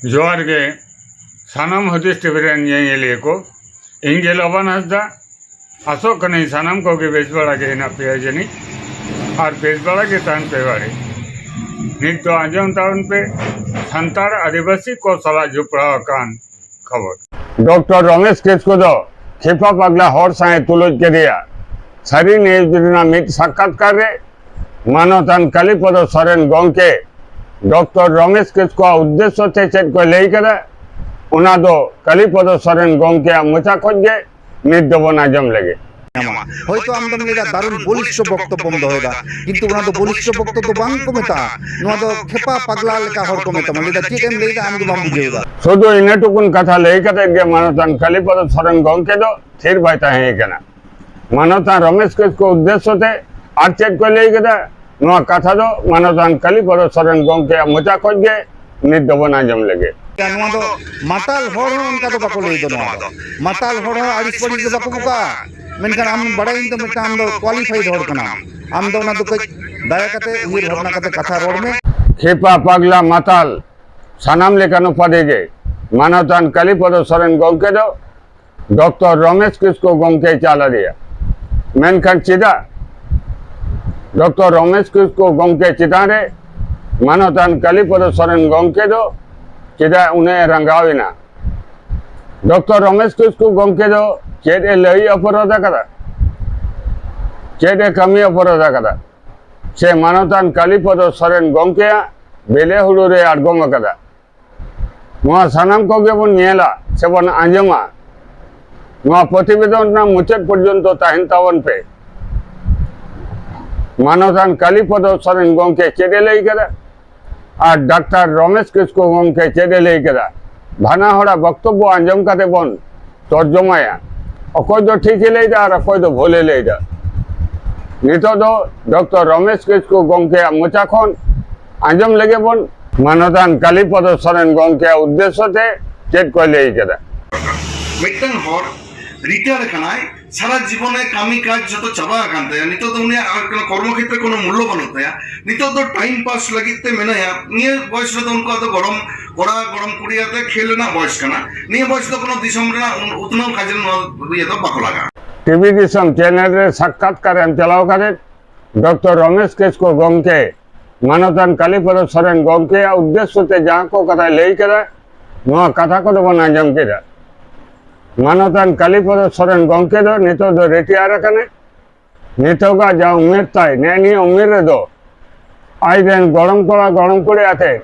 जोहार गे सानाम हदीस टीवी ये को इंगे लबन हसदा आसो कने सानाम को के बेस बड़ा के ना पे जनी और बेस बड़ा के तान पे वाले नित तो आजम ताउन पे संतार आदिवासी को सला झुपड़ा कान खबर डॉक्टर रमेश केस को दो खेपा पगला हर साए तुलज के दिया सारी ने मित साक्षात्कार रे मानवतान कालीपद सोरेन गंके डॉक्टर रमेश केस को उद्देश्य से चेक को ले कर उना दो कालीपद सोरेन गंके मोचा खोजे निर्दबन आजम लगे হয়তো আমরা মেয়েরা দারুণ বলিষ্ঠ বক্তব্য দহেদা কিন্তু ওনা তো বলিষ্ঠ বক্তব্য বাং কো মেতা নোয়া তো খেপা পাগলা লেকা হর কো মেতা মানে ঠিক এম লেইদা আমি তো বাম বুঝেদা শুধু ইনেটুকুন কথা লেই কাতে গে মানবতান কালীপদ সোরেন গंके दो थिर बायता है केना मानवतान रमेश केस को उद्देश्य से आर चेक को ले गदा नोआ कथा दो मानवतान कालीपद सोरेन गंके मोचा खोजे निर्दबन आजम लगे নোয়া তো মাতাল হর উনকা তো বাকো লেই দো নোয়া তো মাতাল হর আরিস পড়ি দো বাকো বুকা मेनखान आम बड़ाई तो मिटा आम दो क्वालिफाइड हर कना आम दो ना तो कई दया कते उइर भावना कते कथा रोड में खेपा पगला माताल सानाम लेकानो पदेगे मानवतान कालीपद सोरेन गंके दो डॉक्टर रमेश केस को गंके चाला दिया मेनखान चिदा डॉक्टर रमेश केस को गंके चितारे मानवतान कालीपद सोरेन गंके दो चिदा उन्हें रंगाविना डॉक्टर रमेश केस को गंके दो चेटे लई अपराध कदा चेटे कमी अपराध कदा से मानवतान कालीपद सोरेन गंके बेले हुडू रे आडगम कदा नोआ सानाम को गेबन नेला सेबन आंजमा नोआ प्रतिवेदन ना मुचाद पर्यन्त ताहेन तावन पे मानवतान कालीपद सोरेन गंके चेटे लई कदा और डॉक्टर रमेश केस को गंके चेटे लई कदा भाना हड़ा वक्तव्य आंजम काते बन तर्जमाया अकोय दो ठीक लेदा और अकोय दो भोले लेदा नितो दो डॉक्टर रमेश केस को गंके मोचा खन आंजम लगे बन मानवतान कालीपद सोरेन गंके उद्देश्य से चेक को ले केदा मिटन हर रिटायर कनाय सारा जीवने कामी काज जतो चाबा कानते नितो तो उनी कर्मक्षेत्रे कोनो मूल्य बनता नितो तो टाइम पास लगिते मेनाया निये बयस तो उनको तो गरम गड़ा गरम कुड़ियाते खेलना बयस कना निये बयस तो कोनो दिसम रे उतना काजन ये तो बाको लगा टीवी दिसम चैनल रे साक्षात्कार हम चलाओ करे डॉक्टर रमेश केस को गंके मानवतान कालीपद सोरेन गंके उद्देश्य से जहां को कथा ले करे नोआ कथा को बना जम केदा मानवतान कालीपद सोरेन गंके दो नितो दो रिटायर कने नितो का जा उम्र ताई नेनी उम्र दो आई देन गरम करे आते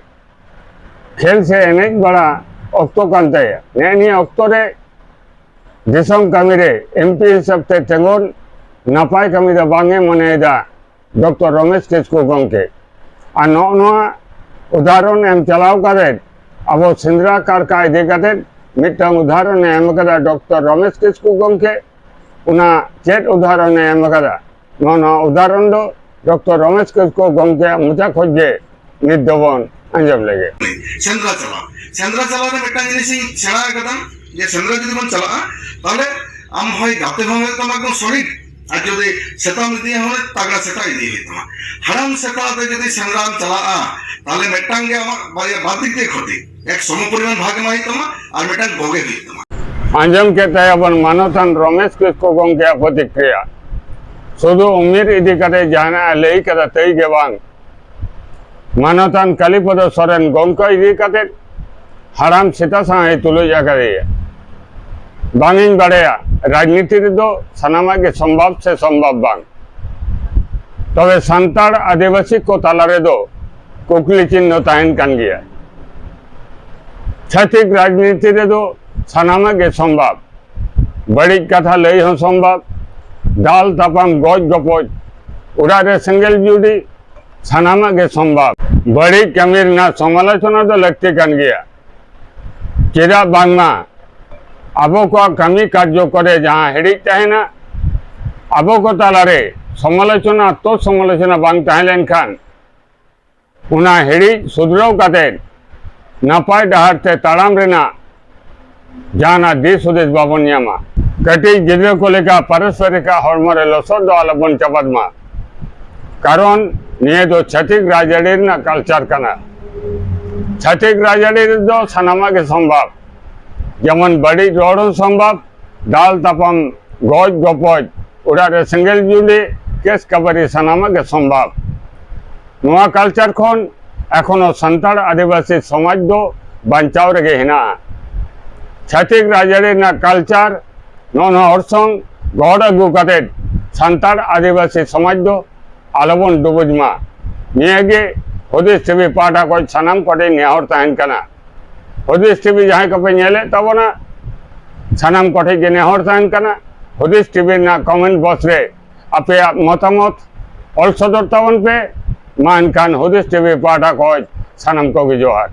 खेल से अनेक बड़ा अक्तो कानते नेनी अक्तो रे दिसम कमी रे एमपी हिसाब से तेंगोन नापाय कमी दो बांगे मनेदा डॉक्टर रमेश केस को गंके आ नोआ उदाहरण एम चलाव करे अब सिंद्रा कार का दे कते मिट्टन उदाहरण एम कदा डॉक्टर रमेश केस को गंके उना चेट उदाहरण एम कदा नोना उदाहरण दो डॉक्टर रमेश केस को गंके मुचा खोजे निर्दबन आंजम लगे सेंद्रा चला रे मिट्टन जिनिस सेना कदम जे सेंद्रा जदि बन चला ताले आम होय गाते भावे तो एकदम सॉलिड आ जदि सेता मिदी होले तगड़ा सेता इदी हितमा हराम सेता ते जदि सेंद्रा चला ताले मिट्टन गे बादिक के क्षति एक सम परिमाण भाग में हितमा और मिट्टन गोगे हितमा आंजम के तय अपन मानवतान रमेश केस को गंके प्रतिक्रिया शुद्ध उम्र इदी कते जाना लेई कदा तई के बांग मानवतान कालीपद सोरेन गंके इदी कते हराम सेता साए तुलजा करे बांगिंग बड़ेया राजनीति दो सनामा के संभव से संभव बांग तबे संतार आदिवासी को तालारे दो कुकली चिन्ह ताहेन कान गया छठिक राजनीति दो सनामा के संभव बड़ी कथा लई हो संभव दाल तापाम गज गपज उड़ारे सेंगल जुड़ी सनामा के संभव बड़ी कमीर ना समालोचना तो लगती कान गया चेरा बांगमा आबो को कमी कार्य करे जहाँ हेड़ी चाहे ना आबो को तालारे समालोचना तो समालोचना बांग ताहेलेन खान उना हेड़ी सुधराव काते नापाय डहारते ताड़ाम रेना जाना दिस उदेश बाबन यामा कटी गिद्रा को लेका परस्परिका हरमरे लसर दो आलबन चबदमा कारण निये दो छठिक राजड़ीर ना कल्चर कना छातिक राजाड़ी दो सानामा के संभव जेमन बड़ी रोड संभव दाल तापम गज गपज उड़ारे सेंगेल जुली केस कबारी सानामा के संभव नोआ कल्चर खन एखोनो सान्ताड़ आदिवासी समाज दो बांचाव रेगे हेना छातिक राजाड़ी ना कल्चर नोना हरसंग गड़ अगू काते सान्ताड़ आदिवासी समाज दो आलोबन डुबुजमा नियागे हुदिस टीवी पाटा को सानाम कोटे नेहर तहन कना हुदिस टीवी जहां को पे नेले तबना सानाम कोटे के नेहर तहन कना हुदिस टीवी ना कमेंट बॉक्स रे आपे मतामत ऑल सदर तवन पे मान कान हुदिस टीवी पाटा को सानाम को जोहार।